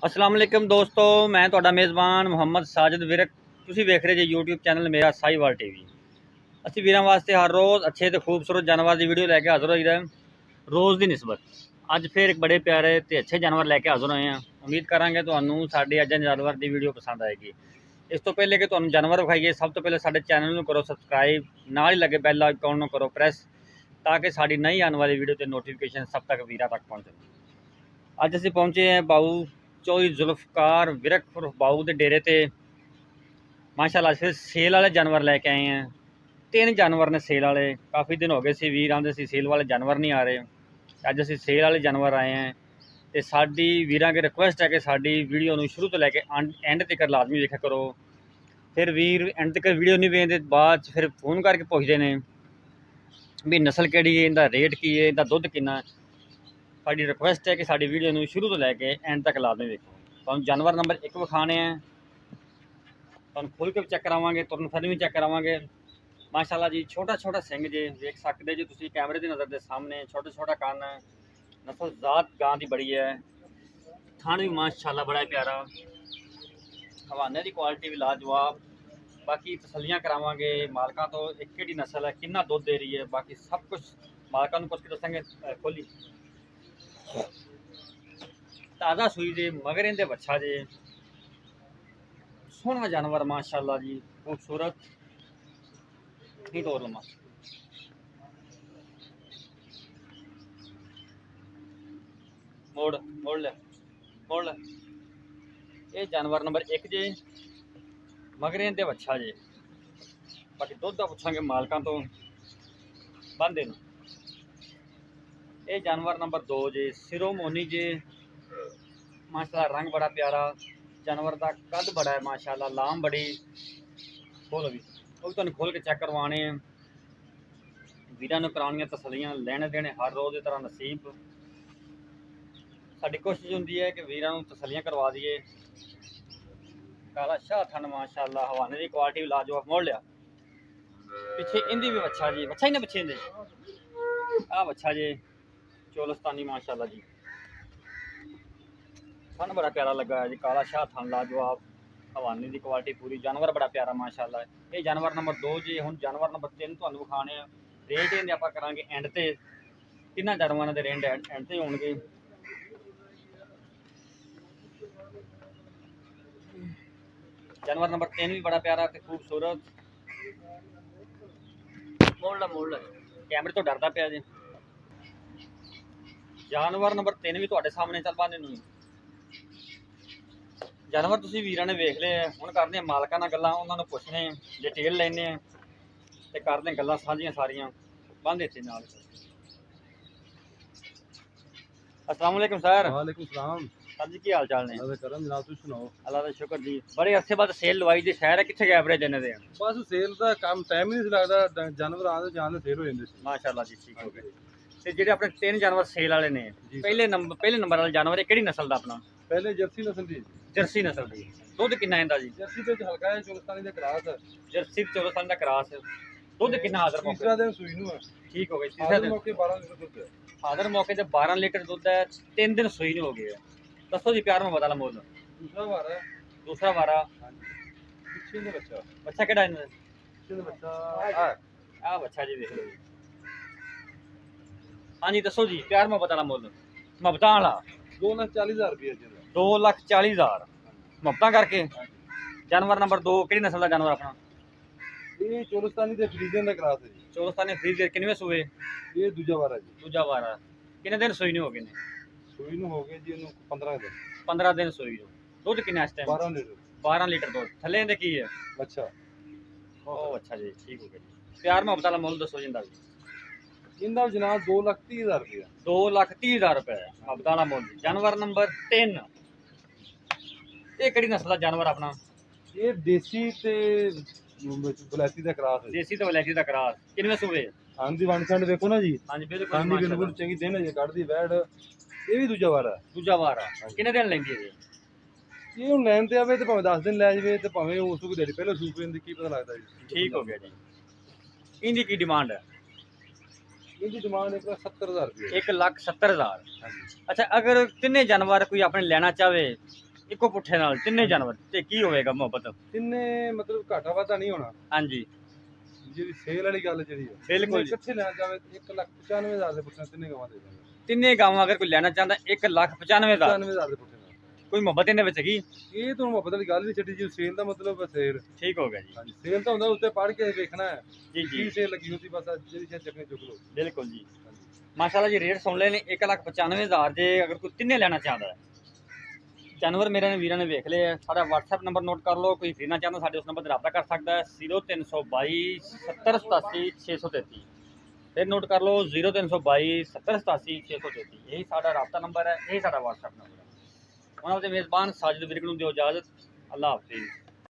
अस्सलाम वालेकुम दोस्तों, मैं ਤੁਹਾਡਾ ਮੇਜ਼ਬਾਨ ਮੁਹੰਮਦ ਸਾਜਿਦ ਵਿਰਕ। ਤੁਸੀਂ ਵੇਖ ਰਹੇ ਜੀ YouTube ਚੈਨਲ ਮੇਰਾ ਸਾਈਵਾਲ ਟੀਵੀ। ਅਸੀਂ ਵੀਰਾਂ ਵਾਸਤੇ ਹਰ ਰੋਜ਼ ਅੱਛੇ ਤੇ ਖੂਬਸੂਰਤ ਜਾਨਵਰ ਦੀ ਵੀਡੀਓ ਲੈ ਕੇ ਹਾਜ਼ਰ ਹੋਈਦਾ ਰੋਜ਼ ਦੀ ਨਿਸਬਤ। ਅੱਜ ਫਿਰ ਇੱਕ ਬੜੇ ਪਿਆਰੇ ਤੇ ਅੱਛੇ ਜਾਨਵਰ ਲੈ ਕੇ ਹਾਜ਼ਰ ਹੋਏ ਹਾਂ। ਉਮੀਦ ਕਰਾਂਗੇ ਤੁਹਾਨੂੰ ਸਾਡੇ ਅੱਜ ਜਾਨਵਰ ਦੀ ਵੀਡੀਓ ਪਸੰਦ ਆਏਗੀ। ਇਸ ਤੋਂ ਪਹਿਲੇ ਕਿ ਤੁਹਾਨੂੰ ਜਾਨਵਰ ਵਿਖਾਈਏ, ਸਭ ਤੋਂ ਪਹਿਲੇ ਸਾਡੇ ਚੈਨਲ ਨੂੰ ਕਰੋ ਸਬਸਕ੍ਰਾਈਬ, ਨਾਲ ਹੀ ਲੱਗੇ ਬੈਲ ਆਈਕਨ ਨੂੰ ਕਰੋ ਪ੍ਰੈਸ, ਤਾਂ ਕਿ ਸਾਡੀ ਨਈ ਆਉਣ ਵਾਲੀ ਵੀਡੀਓ ਤੇ ਨੋਟੀਫਿਕੇਸ਼ਨ ਸਭ ਤੱਕ ਵੀਰਾਂ ਤੱਕ ਪਹੁੰਚੇ। ਅੱਜ ਅਸੀਂ ਪਹੁੰਚੇ ਹਾਂ ਬਾਊ ਚੌਧਰੀ ਜ਼ੁਲਫਕਾਰ ਵਿਰਕ ਬਾਊ ਦੇ ਡੇਰੇ ਤੇ। ਮਾਸ਼ਾਅੱਲਾ ਫਿਰ ਸੇਲ ਵਾਲੇ ਜਾਨਵਰ ਲੈ ਕੇ ਆਏ हैं। 3 ਜਾਨਵਰ ਨੇ ਸੇਲ ਵਾਲੇ। ਕਾफ़ी दिन ਹੋ ਗਏ ਸੀ ਵੀਰ ਆਂਦੇ ਸੀ ਸੇਲ ਵਾਲੇ ਜਾਨਵਰ ਨਹੀਂ ਆ ਰਹੇ। ਅੱਜ ਅਸੀਂ ਸੇਲ ਵਾਲੇ ਜਾਨਵਰ ਆਏ हैं ਤੇ ਸਾਡੀ ਵੀਰਾਂ ਦੀ ਰਿਕੁਐਸਟ ਹੈ ਕਿ ਸਾਡੀ ਵੀਡੀਓ ਨੂੰ ਸ਼ੁਰੂ ਤੋਂ ਲੈ ਕੇ ਐਂਡ ਤੱਕ ਲਾਜ਼ਮੀ ਵੇਖਿਆ ਕਰੋ। ਫਿਰ ਵੀਰ ਐਂਡ ਤੱਕ ਵੀਡੀਓ ਨਹੀਂ ਵੇਖਦੇ, ਬਾਅਦ 'ਚ ਫਿਰ ਫੋਨ ਕਰਕੇ ਪੁੱਛਦੇ ਨੇ ਵੀ ਨਸਲ ਕਿਹੜੀ ਹੈ, ਇਹਦਾ ਰੇਟ ਕੀ ਹੈ, ਇਹਦਾ ਦੁੱਧ ਕਿੰਨਾ। ਸਾਡੀ ਰਿਕੁਐਸਟ ਹੈ ਕਿ ਸਾਡੀ ਵੀਡੀਓ ਨੂੰ ਸ਼ੁਰੂ ਤੋਂ ਲੈ ਕੇ ਐਂਡ ਤੱਕ ਲਾਜ਼ਮੀ ਵੇਖੋ। ਤੁਹਾਨੂੰ ਜਾਨਵਰ ਨੰਬਰ 1 ਵਿਖਾਣੇ ਆ, ਤੁਹਾਨੂੰ ਖੋਲ੍ਹ ਕੇ ਵੀ ਚੈੱਕ ਕਰਾਵਾਂਗੇ, ਤੁਹਾਨੂੰ ਫਿਰ ਵੀ ਚੈੱਕ ਕਰਾਵਾਂਗੇ। ਮਾਸ਼ਾਅੱਲਾ ਜੀ, ਛੋਟਾ ਛੋਟਾ ਸਿੰਘ ਜੇ ਵੇਖ ਸਕਦੇ ਜੀ ਤੁਸੀਂ ਕੈਮਰੇ ਦੀ ਨਜ਼ਰ ਦੇ ਸਾਹਮਣੇ। ਛੋਟਾ ਛੋਟਾ ਕੰਨ, ਨਸਲ ਜ਼ਾਤ ਗਾਂ ਦੀ ਬੜੀ ਹੈ। ਥਣ ਵੀ ਮਾਸ਼ਾਅੱਲਾ ਬੜਾ ਪਿਆਰਾ, ਹਵਾਨੇ ਦੀ ਕੁਆਲਿਟੀ ਵੀ ਲਾਜਵਾਬ। ਬਾਕੀ ਤਸੱਲੀਆਂ ਕਰਾਵਾਂਗੇ ਮਾਲਕਾਂ ਤੋਂ, ਇੱਕ ਕਿਹੜੀ ਨਸਲ ਹੈ, ਕਿੰਨਾ ਦੁੱਧ ਦੇ ਰਹੀ ਹੈ, ਬਾਕੀ ਸਭ ਕੁਝ ਮਾਲਕਾਂ ਨੂੰ ਪੁੱਛ ਕੇ ਦੱਸਾਂਗੇ। ਖੋਲੀ ताज़ा सूई जे, मगर इनके बच्चा जे, सोहना जानवर माशाअल्लाह जी, खूबसूरत ही तौर लम्मा। मोड़ मोड़ ले मोड़ ले। ये जानवर नंबर 1 जे, मगर इनके बच्चा जे। बाकी दुध का पुछांगे मालकां तो बंदे नूं। ये जानवर नंबर 2 जे, सिरों मोनी जे, माशाल्लाह रंग बड़ा प्यारा, जानवर का कद बड़ा है माशाल्लाह, लाम बड़ी। खोलो भी वो भी खोल के चेक करवाने वीरां नूं कराउणियां तसल्लियां, लेने देने हर रोज़ की तरह नसीब। साडी कोशिश हुंदी है कि वीरां नूं तसल्लियां करवा दईए। काला शाह थन माशाल्लाह, हवाने की क्वालिटी भी लाजवाब। मोड़ लिया पिछे इंदी भी बच्चा जी, बच्चा ही ना पिछे इंदे आ बच्चा जी चोलस्तानी माशाल्लाह जी। थन बड़ा प्यारा लगा है जी, काला शाह थन लाजवाब, हवाने की क्वालिटी पूरी, जानवर बड़ा प्यारा माशाल्लाह। ये जानवर नंबर 2 जी। हुण जानवर नंबर 3 तुहानूं विखाणे आ। रेट इहदे आपां करांगे एंड ते, तिन्हां जानवरां दे रेट एंड ते होणगे। जानवर नंबर 3 भी बड़ा प्यारा ते खूबसूरत। मोड़ ला कैमरे तो डरदा पिया जी। जानवर नंबर 3 भी तुहाडे सामने चल पाने नूं। जानवर तुसीं वीरां ने वेख लए। हुण करदे मालकां नाल गल्लां, उन्हां नूं पुछने, डिटेल लैने ते करदे गल्लां सांझियां सारियां। बंद इत्थे नाल। अस्सलाम वालेकुम सर। वालेकुम सलाम। सर जी की हाल चाल ने? अल्लाह करम जनाब, तुसीं सुनाओ। अल्लाह दा शुक्र जी। बड़े अरसे बाद सेल लवाई दी, शहर है कित्थे एवरेज इन्हां दे? बस सेल दा काम टाइम ही नहीं लगदा, जानवर आंदे जांदे सेल हो जांदे सी। माशाअल्लाह जी, ठीक हो गए। ते जेह्ड़े अपने 3 जानवर सेल वाले ने, पहले नंबर वाला जानवर किहड़ी नस्ल दा अपना? पहले जर्सी नस्ल दी। जर्सी नस्ल दी। दुध किन्ना इंदा जी? जर्सी ते हल्का है, चोलस्तानी दे क्रॉस है। जर्सी 14 साल दा क्रॉस। दुध किन्ना हाज़र मौके? तीसरा दिन सूई नूं है। ठीक हो गई। तीसरा हाज़र दिन मौके 12 लीटर दूध है। हाज़र मौके ते 12 लीटर दुध है। 3 दिन सूई नहीं हो गई है। दसो जी प्यार में बता ला मोल। दूसरा वार है। दूसरा वारा। पीछे दे बच्चा। बच्चा केड़ा इन्हां दा? पीछे दे बच्चा आ बच्चा जी देख लो जी। हाँ जी दसो जी प्यार में बता ला मोल। मबता वाला 2,40,000 रुपया जी। 2,40,000 मबता करके। जानवर नंबर 2 किहड़ी नस्ल का जानवर अपना? ये चोलस्तानी दे फ्रीजन दा क्रॉस है जी। चौलस्तानी फ्रीज किनवे सूए? ये दूजा वार है जी। दूजा वारा। कितने दिन सूई नहीं हो गए ने? सूई नूं हो गए जी इहनूं 15 दिन। 15 दिन सूई हो। दुध कितना इस टाइम? 12 लीटर। 12 लीटर दुध। थले इंदे की है? अच्छा। ओ अच्छा जी, ठीक हो गया। प्यार में बता ला मोल दसो जिंदा भी। इनदा जनाब 2,30,000 रुपया। 2,30,000 रुपए बता ला मोल। जानवर नंबर 3 ये किहड़ी नस्ल का जानवर अपना? ये देसी ते बलैती दा क्रॉस है। देसी तो वलैती दा क्रॉस। किनवे सूए? आंदी वन खंड देखो ना जी। हाँ जी आंदी बिल्कुल बिल्कुल चंगी दिन है, कढ़दी वैड। ये भी दूजा वार है। दूजा वारा। कितने दिन लेंदी है? ये हुण लैन ते आवे ते भावें 10 दिन लै जावे ते भावें उस को देड़ी पहले सूप इंदी की पता लगदा जी। ठीक हो गया जी। इनकी की डिमांड है? इनदी डिमांड 1,70,000 रुपया। 1,70,000। अच्छा, अगर तिन्ने जानवर कोई अपने लेना चाहे ਇੱਕੋ ਪੁੱਠੇ ਨਾਲ ਤਿੰਨੇ ਜਾਨਵਰ ਤੇ ਕੀ ਹੋਵੇਗਾ ਮੁਹੱਬਤ? ਤਿੰਨੇ ਮਤਲਬ ਘਾਟਾ ਵਾਧਾ ਨਹੀਂ ਹੋਣਾ। ਹਾਂਜੀ ਜਿਹੜੀ ਸੇਲ ਵਾਲੀ ਗੱਲ ਜਿਹੜੀ ਹੈ ਬਿਲਕੁਲ ਜੀ। ਕਿੱਥੇ ਲੈਣਾ ਚਾਹੇ 1,95,000 ਦੇ ਪੁੱਛਣਾ ਤਿੰਨੇ ਗਾਵਾਂ ਦੇ ਦਾਂਗੇ। ਤਿੰਨੇ ਗਾਵਾਂ ਅਗਰ ਕੋਈ ਲੈਣਾ ਚਾਹੁੰਦਾ 1,95,000 95,000 ਦੇ ਪੁੱਛਣਾ। ਕੋਈ ਮੁਹੱਬਤ ਇਹਨਾਂ ਵਿੱਚ ਹੈਗੀ? ਇਹ ਤਾਂ ਮੁਹੱਬਤ ਵਾਲੀ ਗੱਲ ਨਹੀਂ ਛੱਡੀ ਜੀ। ਸੇਲ ਦਾ ਮਤਲਬ ਸੇਲ। ਠੀਕ ਹੋ ਗਿਆ ਜੀ। ਹਾਂਜੀ ਸੇਲ ਤਾਂ ਹੁੰਦਾ ਉੱਤੇ ਪੜ੍ਹ ਕੇ ਵੇਖਣਾ ਹੈ ਜੀ ਕੀ ਜੀ ਸੇਲ ਲੱਗੀ ਹੁੰਦੀ, ਬਸ ਜਿਹੜੀ ਚੀਜ਼ ਚੱਕਣੀ ਚੁੱਕ ਲਓ। ਬਿਲਕੁਲ ਜੀ। ਮਾਸ਼ਾਅੱਲਾ ਜੀ ਰੇਟ ਸੁਣ ਲਏ ਨੇ 1,95,000 ਜੇ ਅਗਰ ਕੋਈ ਤਿੰਨੇ ਲੈਣਾ ਚਾਹੁੰਦਾ ਹੈ। ਜਾਨਵਰ ਮੇਰੇ ਨੇ ਵੀਰਾਂ ਨੇ ਵੇਖ ਲਏ ਆ। ਸਾਡਾ WhatsApp ਨੰਬਰ ਨੋਟ ਕਰ ਲਓ, ਕੋਈ ਖਰੀਦਣਾ ਚਾਹੁੰਦਾ ਸਾਡੇ ਉਸ ਨੰਬਰ ਤੇ ਰਾਬਤਾ ਕਰ ਸਕਦਾ ਹੈ 0322 70 87 633। ਫਿਰ ਨੋਟ ਕਰ ਲਓ 0322 70 87 633। ਇਹੀ ਸਾਡਾ ਰਾਬਤਾ ਨੰਬਰ ਹੈ, ਇਹੀ ਸਾਡਾ WhatsApp ਨੰਬਰ ਹੈ। ਉਹਨਾਂ ਦੇ ਮੇਜ਼ਬਾਨ ਸਾਜਿਦ ਵਿਰਕ ਨੂੰ ਦਿਓ ਇਜਾਜ਼ਤ। ਅੱਲਾਹ ਹਾਫਿਜ਼।